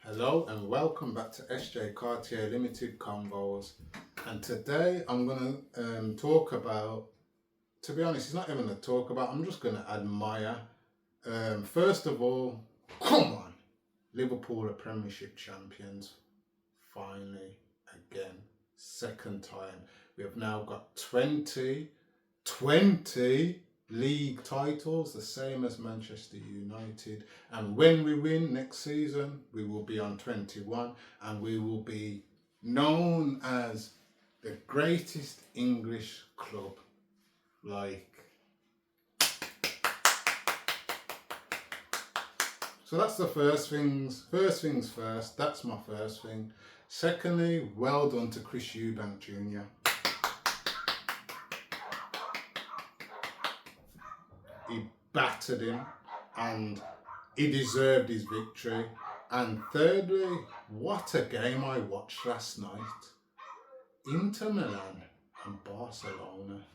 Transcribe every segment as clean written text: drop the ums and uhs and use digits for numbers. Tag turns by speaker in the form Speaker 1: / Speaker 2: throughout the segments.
Speaker 1: Hello and welcome back to SJ Cartier Limited Convos. And today I'm going to talk about, to be honest, it's not even a talk about, I'm just going to admire. First of all, come on, Liverpool are Premiership champions. Finally, again, second time. We have now got 20 league titles, the same as Manchester United. And when we win next season, we will be on 21 and we will be known as the greatest English club. So that's the first things. First things first, that's my first thing. Secondly, well done to Chris Eubank Jr. He battered him and he deserved his victory. And thirdly, what a game I watched last night. Inter Milan and Barcelona.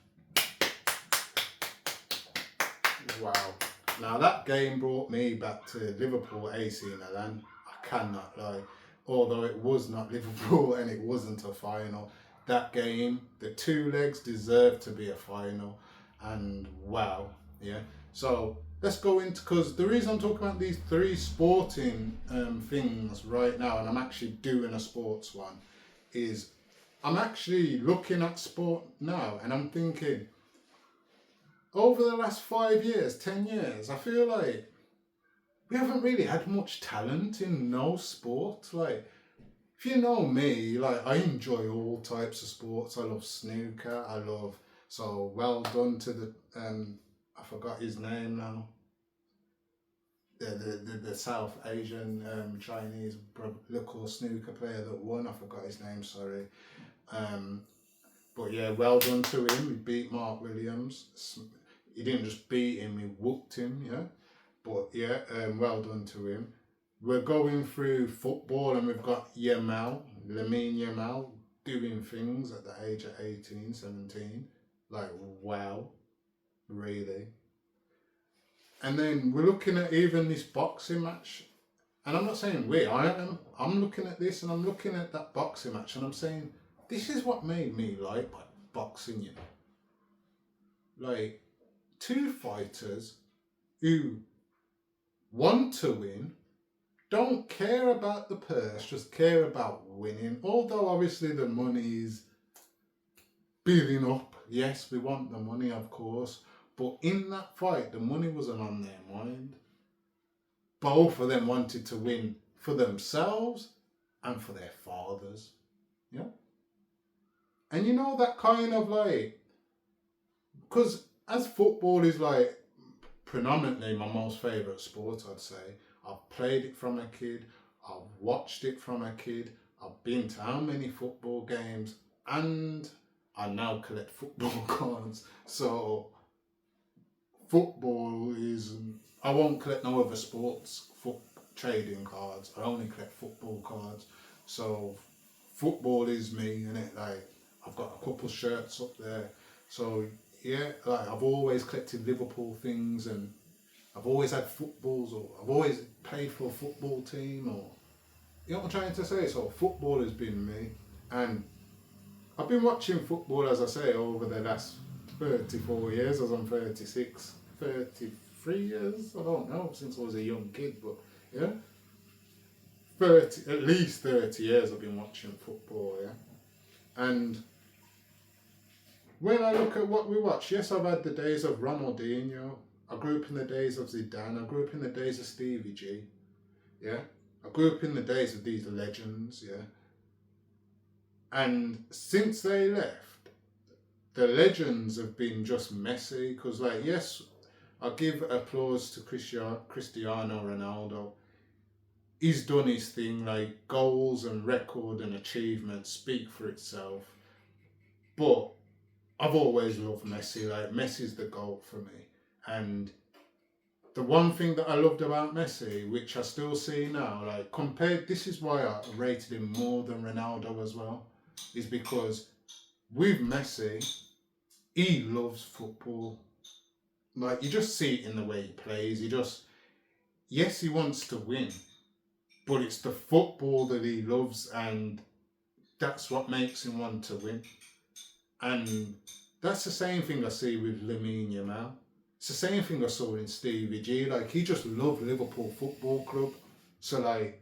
Speaker 1: Wow. Now that game brought me back to Liverpool AC Milan. I cannot lie. Although it was not Liverpool and it wasn't a final. That game, the two legs deserved to be a final. And wow. Yeah, so let's go into, because the reason I'm talking about these three sporting things right now, and I'm actually doing a sports one, is I'm actually looking at sport now and I'm thinking, over the last 5 years, 10 years, I feel like we haven't really had much talent in no sport. Like, if you know me, like I enjoy all types of sports. I love snooker, so well done to the I forgot his name now. The South Asian Chinese local snooker player that won. I forgot his name. Sorry. But yeah, well done to him. He beat Mark Williams. He didn't just beat him; he whooped him. Yeah. But yeah, well done to him. We're going through football, and we've got Lamine Yamal, doing things at the age of 18, 17. Like, wow. Really. And then we're looking at even this boxing match, and I'm not saying I'm looking at this and I'm looking at that boxing match and I'm saying, this is what made me like boxing, you know. Like, two fighters who want to win, don't care about the purse, just care about winning. Although obviously the money's building up. Yes, we want the money, of course. But in that fight, the money wasn't on their mind. Both of them wanted to win for themselves and for their fathers. Yeah? And you know, that kind of like, because as football is like predominantly my most favourite sport, I'd say. I've played it from a kid. I've watched it from a kid. I've been to how many football games, and I now collect football cards. So football is, I won't collect no other sports trading cards. I only collect football cards. So football is me, innit? Like, I've got a couple shirts up there. So yeah, like I've always collected Liverpool things, and I've always had footballs, or I've always played for a football team, or you know what I'm trying to say. So football has been me, and I've been watching football, as I say, over the last 34 years, as I'm 36, 33 years, I don't know, since I was a young kid, but yeah, at least 30 years I've been watching football, yeah. And when I look at what we watch, yes, I've had the days of Ronaldinho, I grew up in the days of Zidane, I grew up in the days of Stevie G, yeah. I grew up in the days of these legends, yeah. And since they left, the legends have been just Messi, because like, yes, I give applause to Cristiano Ronaldo. He's done his thing, like goals and record and achievements speak for itself. But I've always loved Messi, like Messi's the GOAT for me. And the one thing that I loved about Messi, which I still see now, like this is why I rated him more than Ronaldo as well, is because with Messi, he loves football. Like, you just see it in the way he plays. Yes, he wants to win, but it's the football that he loves, and that's what makes him want to win. And that's the same thing I see with Lamine Yamal. It's the same thing I saw in Stevie G. Like, he just loved Liverpool Football Club. So, like,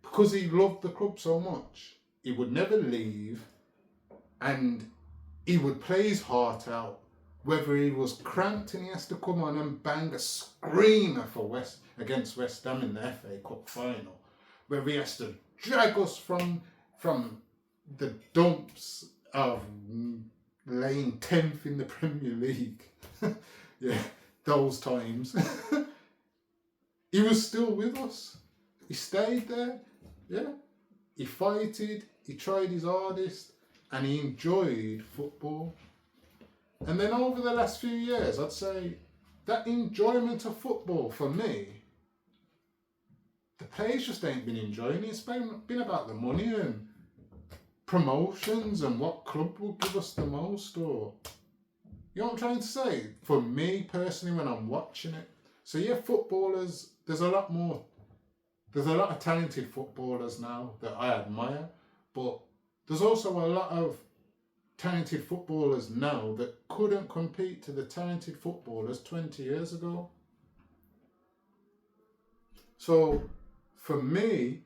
Speaker 1: because he loved the club so much, he would never leave, and he would play his heart out. Whether he was cramped and he has to come on and bang a screamer for against West Ham in the FA Cup final, whether he has to drag us from the dumps of laying 10th in the Premier League. Yeah, those times. He was still with us. He stayed there. Yeah. He fighted, he tried his hardest, and he enjoyed football. And then over the last few years, I'd say that enjoyment of football for me, the players just ain't been enjoying it. It's been about the money and promotions and what club will give us the most, or you know what I'm trying to say? For me personally, when I'm watching it. So yeah, footballers, there's a lot of talented footballers now that I admire, but there's also a lot of talented footballers now that couldn't compete to the talented footballers 20 years ago. So for me,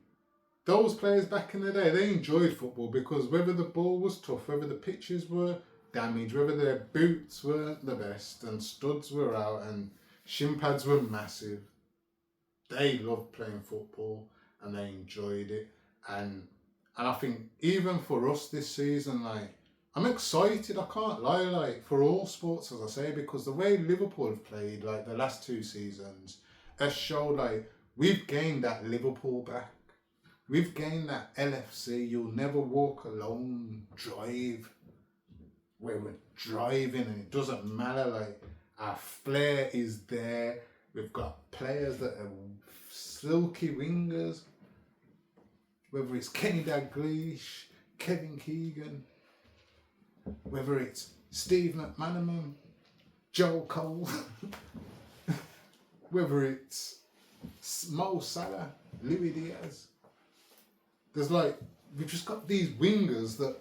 Speaker 1: those players back in the day, they enjoyed football because whether the ball was tough, whether the pitches were damaged, whether their boots weren't the best and studs were out and shin pads were massive, they loved playing football and they enjoyed it. And I think even for us this season, like, I'm excited, I can't lie, like, for all sports, as I say, because the way Liverpool have played, like, the last 2 seasons, has showed, like, we've gained that Liverpool back. We've gained that LFC, you'll never walk alone drive, where we're driving and it doesn't matter, like, our flair is there. We've got players that are silky wingers, whether it's Kenny Dalglish, Kevin Keegan, whether it's Steve McManaman, Joe Cole, whether it's Mo Salah, Louis Diaz. There's like, we've just got these wingers that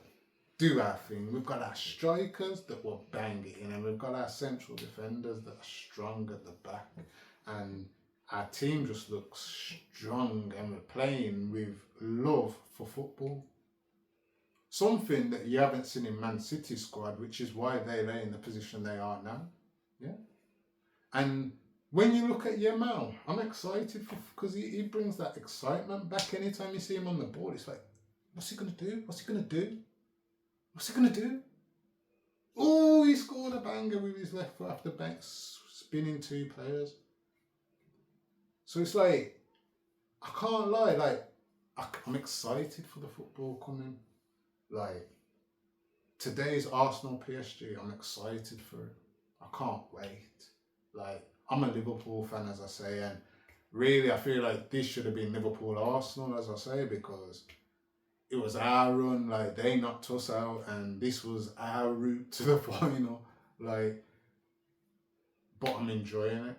Speaker 1: do our thing. We've got our strikers that will bang it in, and we've got our central defenders that are strong at the back. And our team just looks strong, and we're playing with love for football. Something that you haven't seen in Man City's squad, which is why they're in the position they are now. Yeah. And when you look at Yamal, I'm excited because he brings that excitement back. Anytime you see him on the ball, it's like, what's he going to do? What's he going to do? What's he going to do? Oh, he scored a banger with his left foot after Banks spinning 2 players. So it's like, I can't lie, like, I'm excited for the football coming. Like, today's Arsenal PSG, I'm excited for it. I can't wait. Like, I'm a Liverpool fan, as I say, and really I feel like this should have been Liverpool Arsenal, as I say, because it was our run, like, they knocked us out, and this was our route to the final. Like, but I'm enjoying it.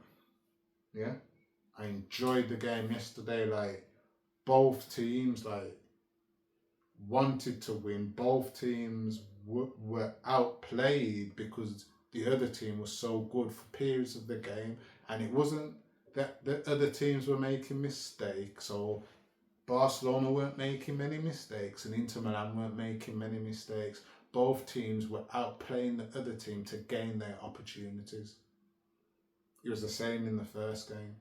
Speaker 1: Yeah. I enjoyed the game yesterday. Like, both teams, like, wanted to win. Both teams were outplayed because the other team was so good for periods of the game, and it wasn't that the other teams were making mistakes, or Barcelona weren't making many mistakes and Inter Milan weren't making many mistakes. Both teams were outplaying the other team to gain their opportunities. It was the same in the first game.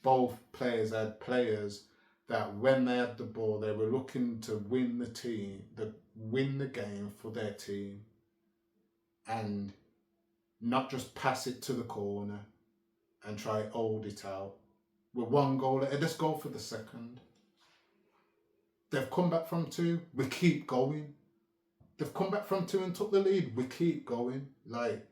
Speaker 1: Both players had players that when they had the ball, they were looking to win the game for their team, and not just pass it to the corner and try to hold it out. We're 1 goal ahead, let's go for the second. They've come back from 2, we keep going. They've come back from 2 and took the lead, we keep going. Like,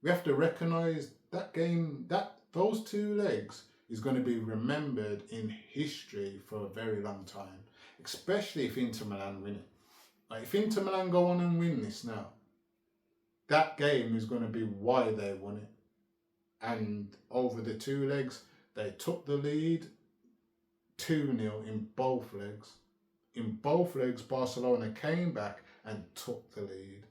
Speaker 1: we have to recognise that game, those 2 legs is going to be remembered in history for a very long time, especially if Inter Milan win it. Like, if Inter Milan go on and win this now, that game is going to be why they won it. And over the 2 legs, they took the lead, 2-0 in both legs. In both legs, Barcelona came back and took the lead.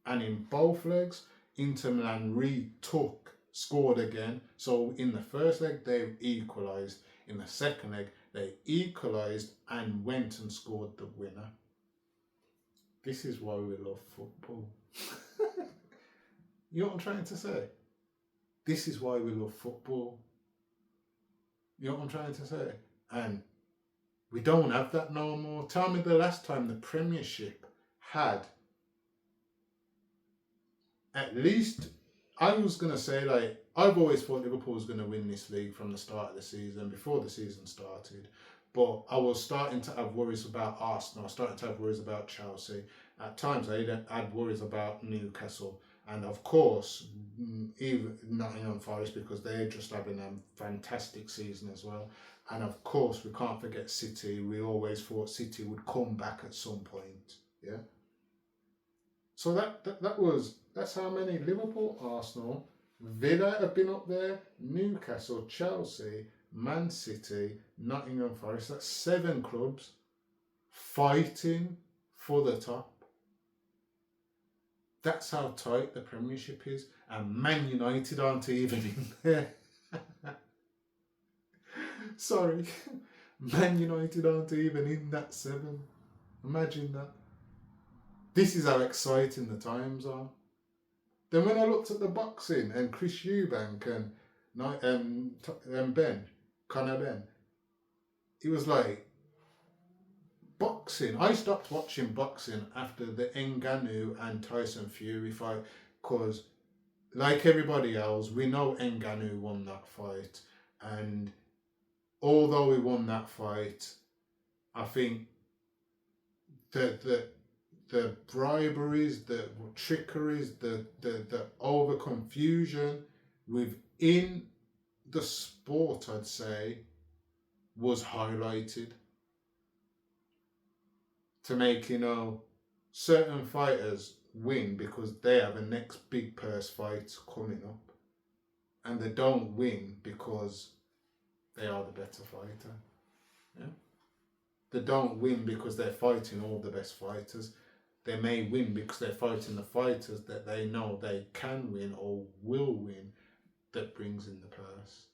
Speaker 1: And in both legs, Inter Milan retook, scored again. So in the first leg, they equalised. In the second leg, they equalised and went and scored the winner. This is why we love football. You know what I'm trying to say? This is why we love football. You know what I'm trying to say? And we don't have that no more. Tell me the last time the Premiership had at least, I was going to say, like, I've always thought Liverpool was going to win this league from the start of the season, before the season started. But I was starting to have worries about Arsenal. I was starting to have worries about Chelsea. At times, I had worries about Newcastle. And of course, even Nottingham Forest, because they're just having a fantastic season as well. And of course, we can't forget City. We always thought City would come back at some point. Yeah. So that's how many: Liverpool, Arsenal, Villa have been up there, Newcastle, Chelsea, Man City, Nottingham Forest. That's 7 clubs fighting for the top. That's how tight the Premiership is. And Man United aren't even in there. Sorry. Man United aren't even in that 7. Imagine that. This is how exciting the times are. Then when I looked at the boxing and Chris Eubank and Benn, Conor Benn, it was like, boxing. I stopped watching boxing after the Ngannou and Tyson Fury fight, because like everybody else, we know Ngannou won that fight, and although he won that fight, I think the briberies, the trickeries, the over confusion within the sport, I'd say, was highlighted to make, certain fighters win because they have a next big purse fight coming up, and they don't win because they are the better fighter. Yeah? They don't win because they're fighting all the best fighters. They may win because they're fighting the fighters that they know they can win or will win, that brings in the purse.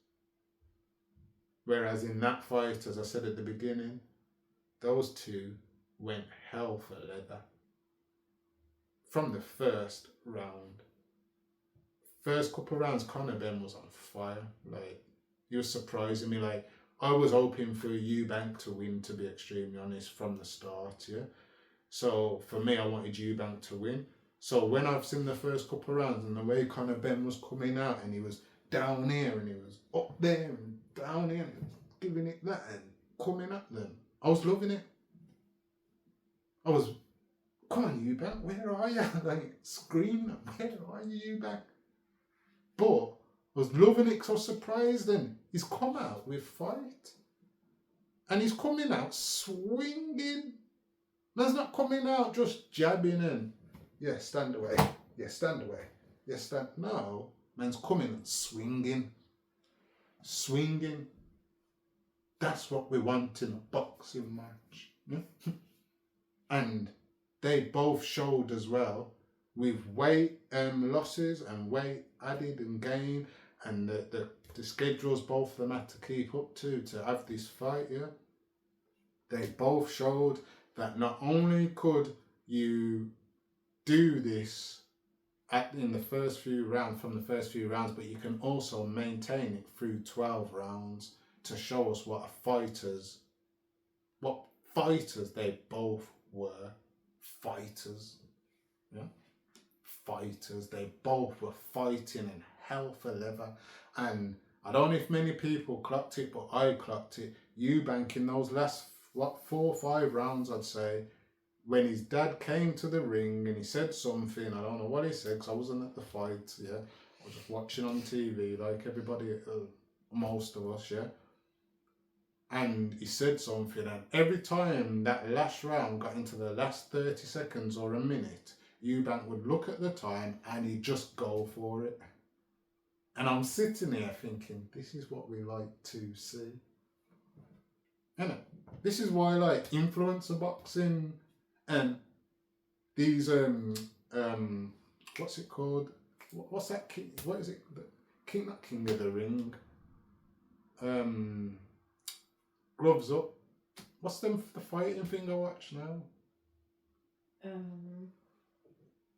Speaker 1: Whereas in that fight, as I said at the beginning, those two went hell for leather. From the first round. First couple of rounds, Conor Benn was on fire. Like, he was surprising me. Like, I was hoping for Eubank to win, to be extremely honest, from the start, yeah? So for me, I wanted Eubank to win. So when I've seen the first couple of rounds and the way Conor Benn was coming out, and he was down here and he was up there and down here and giving it that and coming at them, I was loving it. I was, come on Eubank, where are you? Like, screaming, where are you, Eubank? But I was loving it because I was surprised then. He's come out with fight. And he's coming out swinging. Man's not coming out just jabbing in. Yeah, stand away. Yeah, stand away. Yeah, stand. No, man's coming and swinging. Swinging. That's what we want in a boxing match. Yeah? And they both showed as well, with weight losses and weight added and gain, and the schedules both of them had to keep up to have this fight, yeah? They both showed that not only could you do this in the first few rounds, from the first few rounds, but you can also maintain it through 12 rounds to show us what fighters they both were. Fighters. Yeah? Fighters. They both were fighting in hell for leather. And I don't know if many people clocked it, but I clocked it. Eubank in those last 4 or 5 rounds, I'd say, when his dad came to the ring and he said something, I don't know what he said because I wasn't at the fight, yeah. I was just watching on TV like everybody, most of us, yeah. And he said something, and every time that last round got into the last 30 seconds or a minute, Eubank would look at the time and he'd just go for it. And I'm sitting here thinking, this is what we like to see. innit? This is why like influencer boxing and these what's it called? What's that? What is it? King, not King of the Ring. Gloves Up. What's the fighting thing I watch now?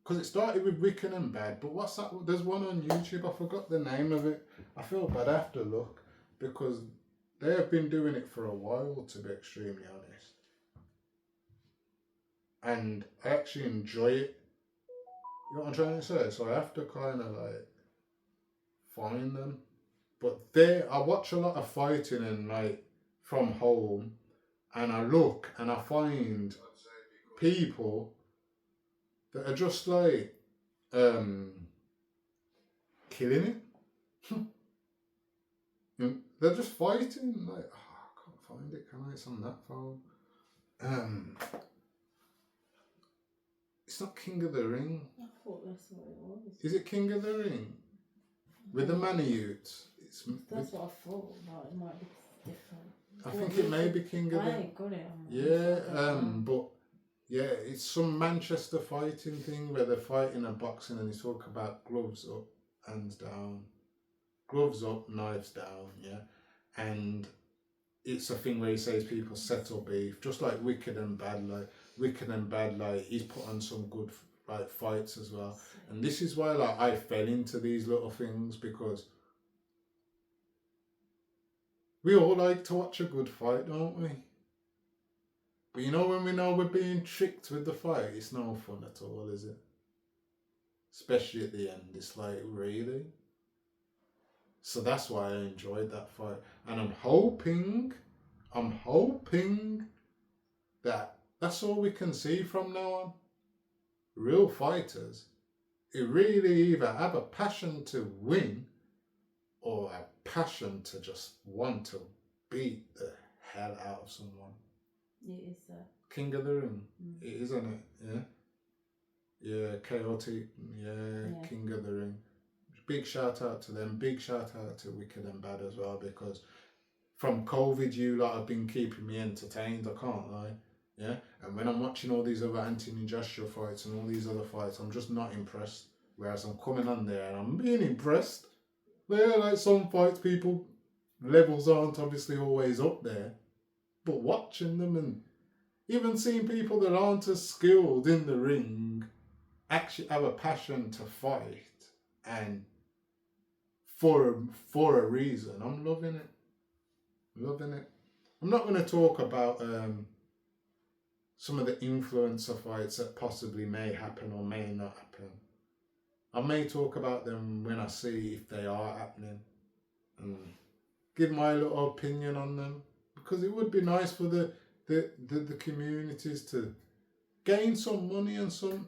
Speaker 1: Because it started with Wicked and Bad, but what's that? There's one on YouTube. I forgot the name of it. I feel bad. I have to look because they have been doing it for a while, to be extremely honest. And I actually enjoy it. You know what I'm trying to say? So I have to kind of like find them. But I watch a lot of fighting and like from home, and I look and I find people that are just like killing it. They're just fighting. Like, I can't find it. Can I? It's on that phone. It's not King of the Ring.
Speaker 2: I thought that's what it was.
Speaker 1: Is it King of the Ring? With the Manioutes?
Speaker 2: That's what I thought, but it might be different.
Speaker 1: I think it may be King of the Ring.
Speaker 2: I ain't got it on my
Speaker 1: Yeah, but yeah, it's some Manchester fighting thing where they're fighting and boxing and they talk about gloves up, hands down. Gloves up, knives down, yeah. And it's a thing where he says people settle beef, just like Wicked and Bad. Like he's put on some good like fights as well. And this is why like I fell into these little things, because we all like to watch a good fight, don't we? But you know, when we know we're being tricked with the fight, it's no fun at all, is it? Especially at the end, it's like, really? So that's why I enjoyed that fight. And I'm hoping that that's all we can see from now on. Real fighters who really either have a passion to win or a passion to just want to beat the hell out of someone.
Speaker 2: It is that.
Speaker 1: King of the Ring. It is, isn't it? Yeah. Yeah, chaotic. Yeah, King of the Ring. Big shout out to them. Big shout out to Wicked and Bad as well, because from COVID, you lot have been keeping me entertained. I can't lie. Yeah, and when I'm watching all these other Anthony Joshua fights and all these other fights, I'm just not impressed. Whereas I'm coming on there and I'm being impressed. Yeah, like some fights, people levels aren't obviously always up there, but watching them and even seeing people that aren't as skilled in the ring actually have a passion to fight and for a reason, I'm loving it. Loving it. I'm not going to talk about some of the influencer fights that possibly may happen or may not happen. I may talk about them when I see if they are happening and give my little opinion on them, because it would be nice for the communities to gain some money and some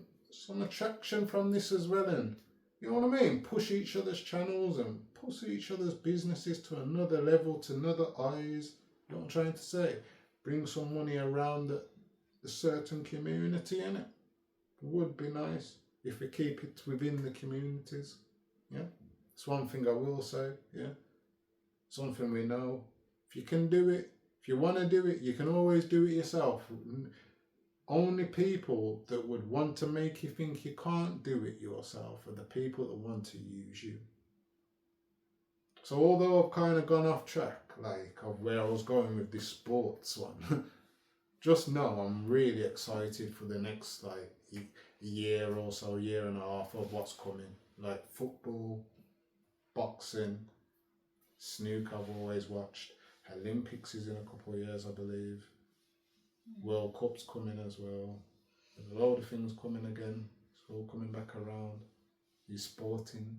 Speaker 1: attraction from this as well, and you know what I mean, push each other's channels and push each other's businesses to another level, to another eyes. You know what I'm trying to say? Bring some money around the certain community, innit? It would be nice if we keep it within the communities. Yeah, it's one thing I will say. Yeah, something we know. If you can do it, if you want to do it, you can always do it yourself. Only people that would want to make you think you can't do it yourself are the people that want to use you. So although I've kind of gone off track, like of where I was going with this sports one, just know I'm really excited for the next like year or so, year and a half of what's coming. Like football, boxing, snooker I've always watched. Olympics is in a couple of years, I believe. World Cup's coming as well. There's a load of things coming again. It's all coming back around. He's sporting.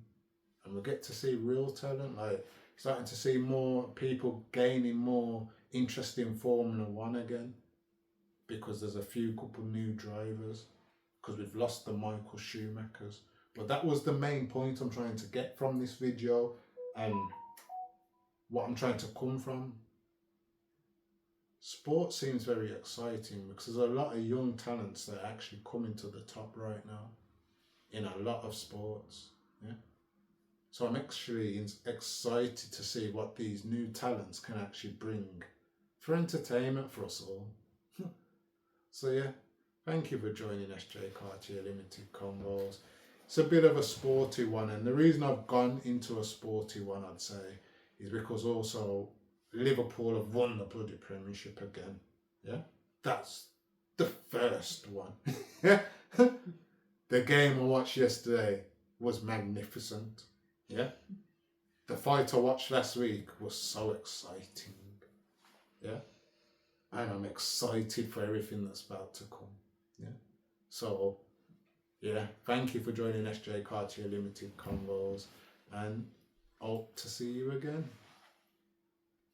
Speaker 1: And we'll get to see real talent. Like, starting to see more people gaining more interest in Formula One again. Because there's a few couple new drivers. Because we've lost the Michael Schumachers. But that was the main point I'm trying to get from this video. And what I'm trying to come from. Sport seems very exciting because there's a lot of young talents that are actually coming to the top right now in a lot of sports. Yeah. So I'm actually excited to see what these new talents can actually bring for entertainment for us all. So yeah, thank you for joining SJ Cartier Limited Convos. It's a bit of a sporty one, and the reason I've gone into a sporty one, I'd say, is because also Liverpool have won the bloody Premiership again. Yeah, that's the first one. The game I watched yesterday was magnificent. Yeah, the fight I watched last week was so exciting. Yeah, and I'm excited for everything that's about to come. Yeah, so yeah, thank you for joining SJ Cartier Limited Convos, and hope to see you again.